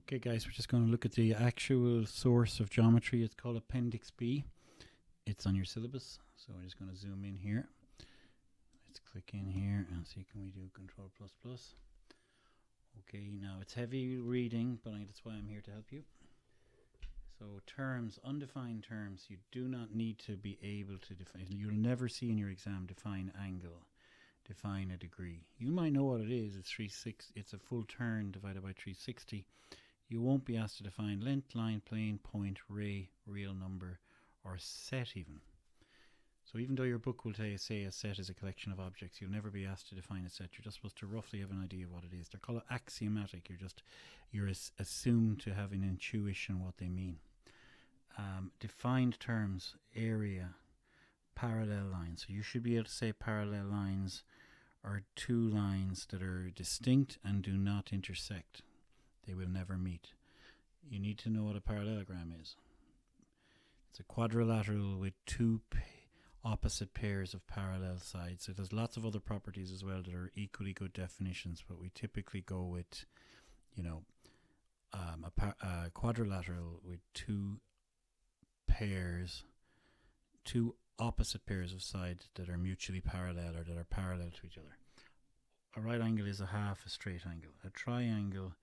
Okay, guys, we're just going to look at the actual source of geometry. It's called Appendix B. It's on your syllabus, so we're just going to zoom in here. Let's click in here and see, can we do Control++. Okay, now it's heavy reading, but that's why I'm here to help you. So terms, undefined terms, you do not need to be able to define. You'll never see in your exam define angle, define a degree. You might know what it is. It's 360. It's a full turn divided by 360. You won't be asked to define length, line, plane, point, ray, real number, or set even. So even though your book will say a set is a collection of objects, you'll never be asked to define a set. You're just supposed to roughly have an idea of what it is. They're called axiomatic. You're assumed to have an intuition what they mean. Defined terms, area, parallel lines. So you should be able to say parallel lines are two lines that are distinct and do not intersect. They will never meet. You need to know what a parallelogram is. It's a quadrilateral with two opposite pairs of parallel sides. So there's lots of other properties as well that are equally good definitions, but we typically go with, a quadrilateral with two opposite pairs of sides that are mutually parallel or that are parallel to each other. A right angle is a half a straight angle. A triangle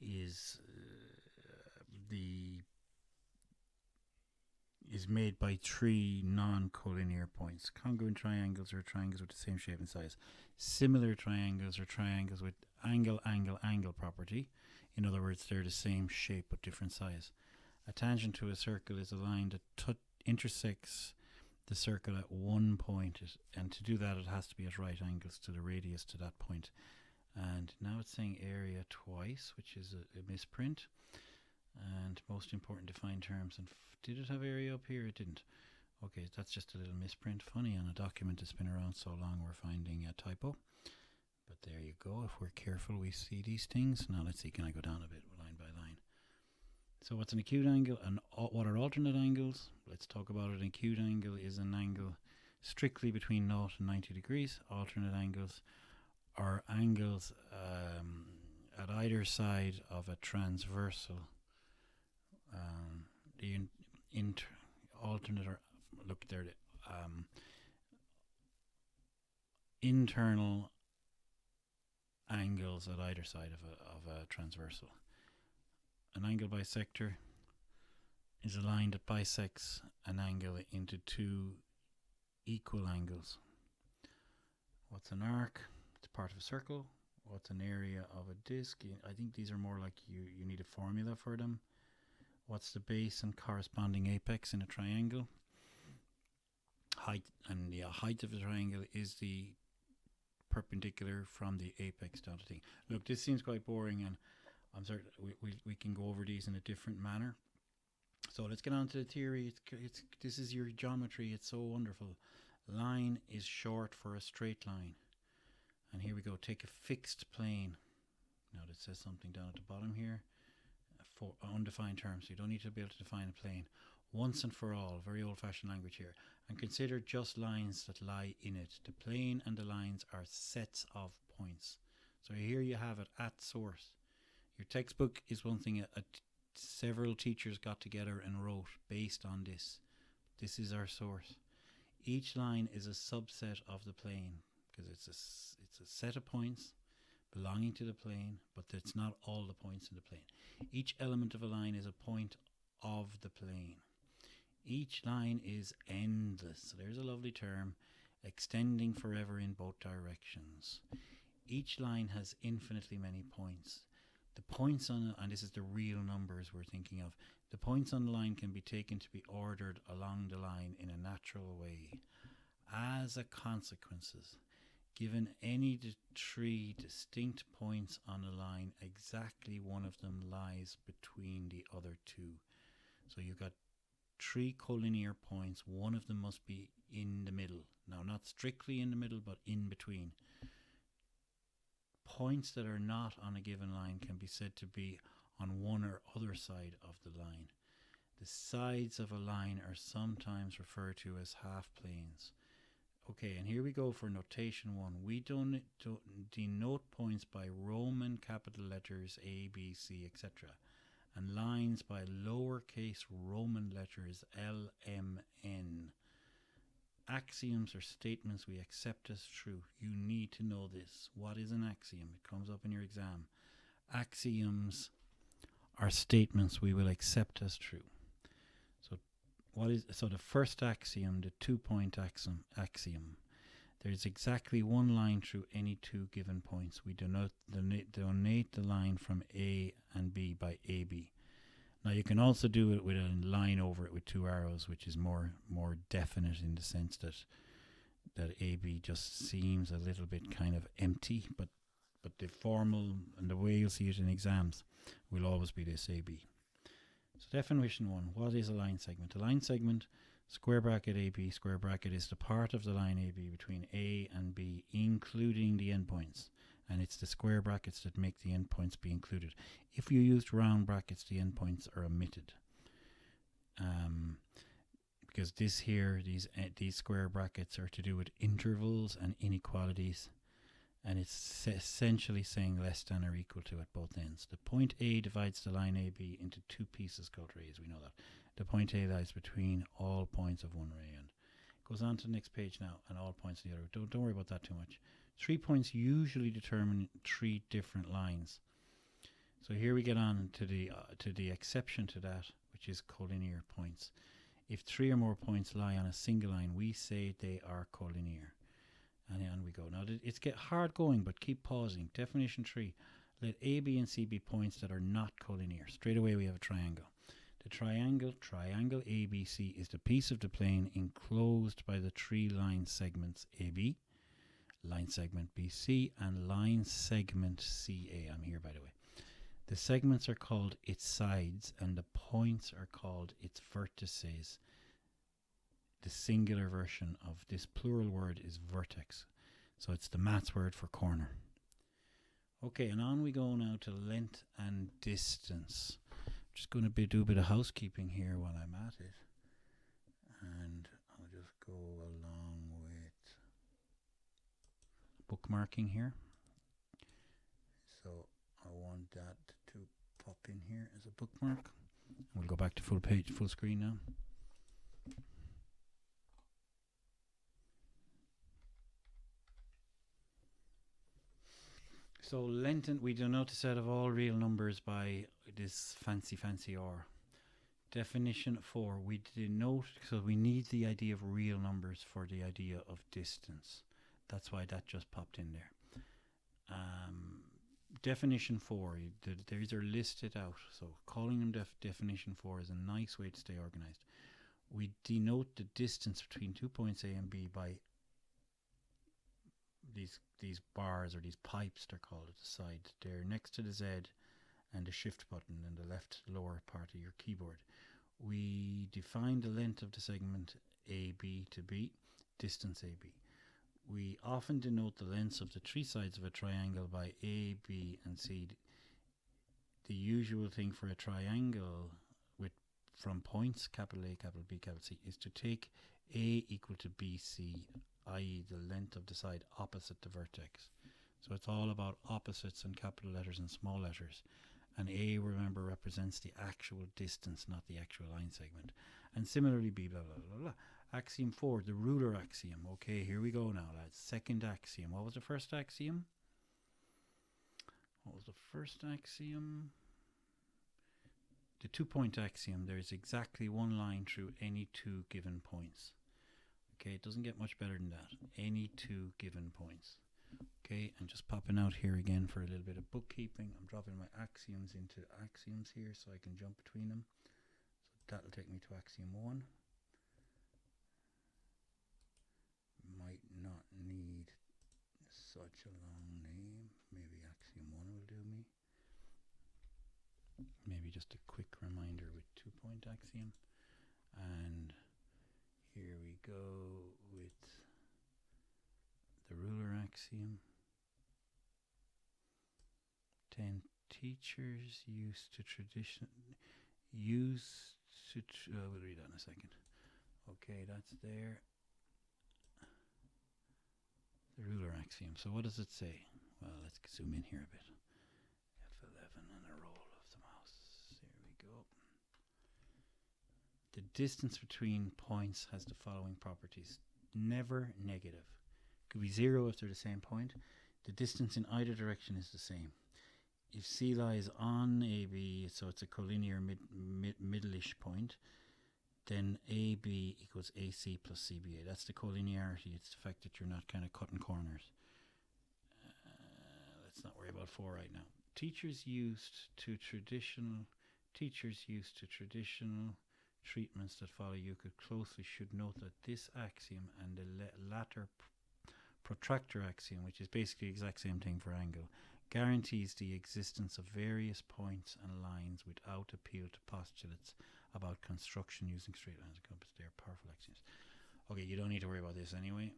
is made by three non-collinear points. Congruent triangles are triangles with the same shape and size. Similar triangles are triangles with angle property. In other words, they're the same shape but different size. A tangent to a circle is a line that intersects the circle at one point, and to do that it has to be at right angles to the radius to that point. And now it's saying area twice, which is a misprint. And most important, defined terms. And did it have area up here? It didn't. Okay, that's just a little misprint. Funny, on a document that's been around so long, we're finding a typo. But there you go. If we're careful, we see these things. Now let's see, can I go down a bit line by line? So what's an acute angle and what are alternate angles? Let's talk about it. An acute angle is an angle strictly between 0 and 90 degrees. Alternate angles are angles at either side of a transversal. The alternate or look there. Internal angles at either side of a transversal. An angle bisector is a line that bisects an angle into two equal angles. What's an arc? It's part of a circle. What's an area of a disc? I think these are more like you need a formula for them. What's the base and corresponding apex in a triangle? Height, and the height of the triangle is the perpendicular from the apex down to thing. Look, this seems quite boring, and I'm certain we can go over these in a different manner. So let's get on to the theory. This is your geometry. It's so wonderful. Line is short for a straight line. And here we go. Take a fixed plane. Now that says something down at the bottom here. For undefined terms. You don't need to be able to define a plane. Once and for all. Very old-fashioned language here. And consider just lines that lie in it. The plane and the lines are sets of points. So here you have it at source. Your textbook is one thing several teachers got together and wrote based on this. This is our source. Each line is a subset of the plane because it's a set of points belonging to the plane, but it's not all the points in the plane. Each element of a line is a point of the plane. Each line is endless. So there's a lovely term, extending forever in both directions. Each line has infinitely many points. The points on, and this is the real numbers we're thinking of, the points on the line can be taken to be ordered along the line in a natural way. As a consequences, given any three distinct points on a line, exactly one of them lies between the other two. So you've got three collinear points. One of them must be in the middle. Now, not strictly in the middle, but in between. Points that are not on a given line can be said to be on one or other side of the line. The sides of a line are sometimes referred to as half planes. Okay, and here we go for notation 1. We don't denote points by Roman capital letters A, B, C, etc. and lines by lowercase Roman letters L, M, N. Axioms are statements we accept as true. You need to know this. What is an axiom? It comes up in your exam. Axioms are statements we will accept as true. So the first axiom, the 2-point axiom. There's exactly one line through any two given points. We donate the line from A and B by AB. Now you can also do it with a line over it with two arrows, which is more definite in the sense that AB just seems a little bit kind of empty, but the formal and the way you'll see it in exams will always be this AB. So definition 1, what is a line segment? A line segment, square bracket AB, square bracket, is the part of the line AB between A and B, including the endpoints. And it's the square brackets that make the endpoints be included. If you used round brackets, the endpoints are omitted. Because these square brackets are to do with intervals and inequalities. And it's essentially saying less than or equal to at both ends. The point A divides the line AB into two pieces called rays. We know that. The point A lies between all points of one ray, and goes on to the next page now, and all points of the other. Don't worry about that too much. 3 points usually determine 3 different lines. So here we get on to the exception to that, which is collinear points. If 3 or more points lie on a single line, we say they are collinear. And on we go. Now it's get hard going, but keep pausing. Definition 3. Let A, B, and C be points that are not collinear. Straight away we have a triangle. The triangle ABC, is the piece of the plane enclosed by the 3 line segments AB, line segment BC, and line segment CA. I'm here, by the way. The segments are called its sides, and the points are called its vertices. The singular version of this plural word is vertex. So it's the maths word for corner. Okay, and on we go now to length and distance. Just going to do a bit of housekeeping here while I'm at it. And I'll just go along with bookmarking here. So I want that to pop in here as a bookmark. We'll go back to full screen now. So length, we denote a set of all real numbers by this fancy or. Definition 4, we denote, so we need the idea of real numbers for the idea of distance. That's why that just popped in there. Definition 4, these are listed out. So calling them definition 4 is a nice way to stay organized. We denote the distance between 2 points A and B by these bars, or these pipes they're called, at the side. They're next to the Z and the shift button in the left lower part of your keyboard. We define the length of the segment AB to be distance AB. We often denote the lengths of the 3 sides of a triangle by A, B, and C. The usual thing for a triangle from points capital A, capital B, capital C is to take A equal to BC, i.e. the length of the side opposite the vertex. So it's all about opposites and capital letters and small letters. And A, remember, represents the actual distance, not the actual line segment. And similarly, B, blah, blah, blah, blah. Axiom 4, the ruler axiom. Okay, here we go now, lads. Second axiom. What was the first axiom? The 2-point axiom. There is exactly one line through any 2 given points. Okay, it doesn't get much better than that. Any 2 given points. Okay, and just popping out here again for a little bit of bookkeeping. I'm dropping my axioms into axioms here so I can jump between them. So that'll take me to axiom 1. Might not need such a long name. Maybe axiom 1 will do me. Maybe just a quick reminder with 2-point axiom. And here we go with the ruler axiom. 10 teachers we'll read that in a second. Okay, that's there. The ruler axiom. So what does it say? Well, let's zoom in here a bit. F11 and a roll of the mouse. Here we go. The distance between points has the following properties. Never negative. Could be 0 if they're the same point. The distance in either direction is the same. If C lies on AB, so it's a collinear middle-ish point, then AB equals AC plus CBA. That's the collinearity. It's the fact that you're not kind of cutting corners. Let's not worry about 4 right now. Teachers used to traditional treatments that follow Euclid closely should note that this axiom and the latter protractor axiom, which is basically the exact same thing for angle, guarantees the existence of various points and lines without appeal to postulates about construction using straight lines and compass. They are powerful axioms. Okay, you don't need to worry about this anyway,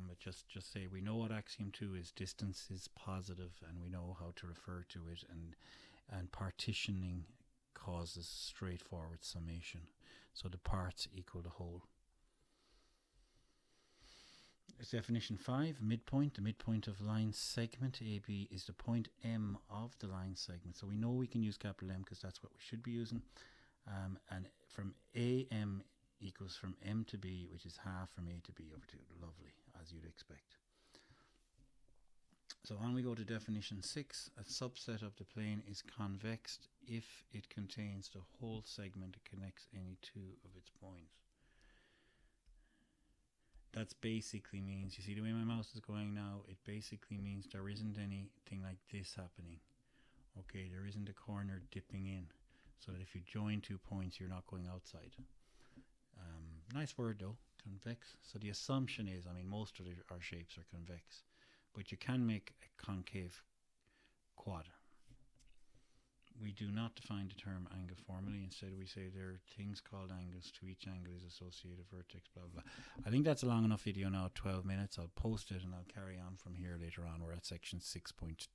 but just say we know what axiom 2 is. Distance is positive, and we know how to refer to it, and partitioning causes straightforward summation. So the parts equal the whole. Definition 5, midpoint. The midpoint of line segment AB is the point M of the line segment. So we know we can use capital M because that's what we should be using. And from AM equals from M to B, which is half from A to B over 2. Lovely, as you'd expect. So on we go to definition 6. A subset of the plane is convex if it contains the whole segment that connects any two of its points. That basically means, you see the way my mouse is going now, it basically means there isn't anything like this happening. Okay, there isn't a corner dipping in, so that if you join 2 points, you're not going outside. Nice word though, convex. So the assumption is, I mean, most of our shapes are convex, but you can make a concave quad. We do not define the term angle formally. Instead, we say there are things called angles. To each angle is associated vertex, blah, blah, blah. I think that's a long enough video now, 12 minutes. I'll post it and I'll carry on from here later on. We're at section 6.2.